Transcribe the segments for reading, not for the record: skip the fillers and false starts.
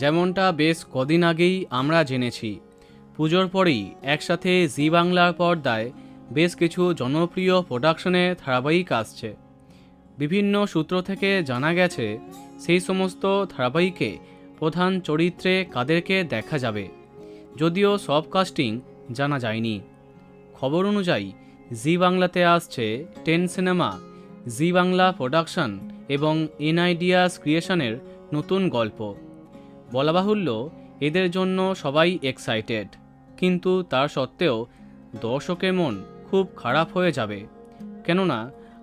যেমনটা বেশ কদিন আগেই আমরা জেনেছি, পুজোর পরেই একসাথে জি বাংলার পর্দায় বেশ কিছু জনপ্রিয় প্রোডাকশনে ধারাবাহিক আসছে। বিভিন্ন সূত্র থেকে জানা গেছে সেই সমস্ত ধারাবাহিকে প্রধান চরিত্রে কাদেরকে দেখা যাবে, যদিও সব কাস্টিং জানা যায়নি। খবর অনুযায়ী জি বাংলাতে আসছে 10 সিনেমা, জি বাংলা প্রোডাকশন এবং এনআইডিয়াস ক্রিয়েশনের নতুন গল্প। বলা বাহুল্য এদের জন্য সবাই এক্সাইটেড, কিন্তু তার সত্ত্বেও দর্শকের মন খুব খারাপ হয়ে যাবে, কেননা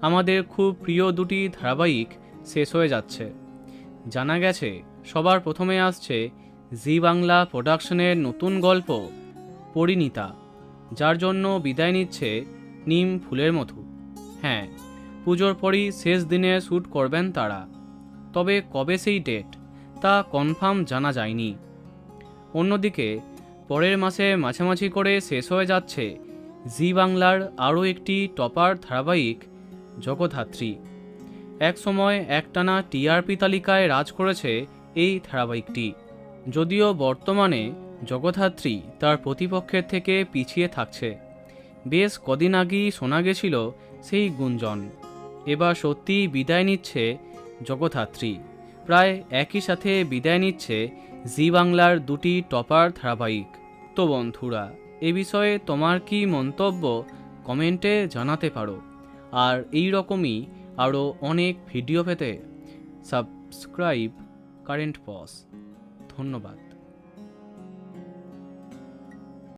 আমাদের খুব প্রিয় দুটি ধারাবাহিক শেষ হয়ে যাচ্ছে। জানা গেছে সবার প্রথমে আসছে জি বাংলা প্রোডাকশনের নতুন গল্প পরিণীতা, যার জন্য বিদায় নিচ্ছে নিম ফুলের মধু। হ্যাঁ, পুজোর পরই শেষ দিনে শ্যুট করবেন তারা, তবে কবে সেই ডেট তা কনফার্ম জানা যায়নি। অন্যদিকে পরের মাসে মাঝামাঝি করে শেষ হয়ে যাচ্ছে জি বাংলার আরও একটি টপার ধারাবাহিক জগদ্ধাত্রী। এক সময় একটানা টিআরপি তালিকায় রাজ করেছে এই ধারাবাহিকটি, যদিও বর্তমানে জগদ্ধাত্রী তার প্রতিপক্ষের থেকে পিছিয়ে থাকছে। বেশ কদিন আগেই শোনা গেছিল সেই গুঞ্জন। এবার সত্যিই বিদায় নিচ্ছে জগদ্ধাত্রী, প্রায় একই সাথে বিদায় নিচ্ছে জি বাংলার দুটি টপার ধারাবাহিক। তো বন্ধুরা, এ বিষয়ে তোমার কি মন্তব্য কমেন্টে জানাতে পারো। আর এই রকমই আরও অনেক ভিডিও পেতে সাবস্ক্রাইব কারেন্ট পজ। ধন্যবাদ।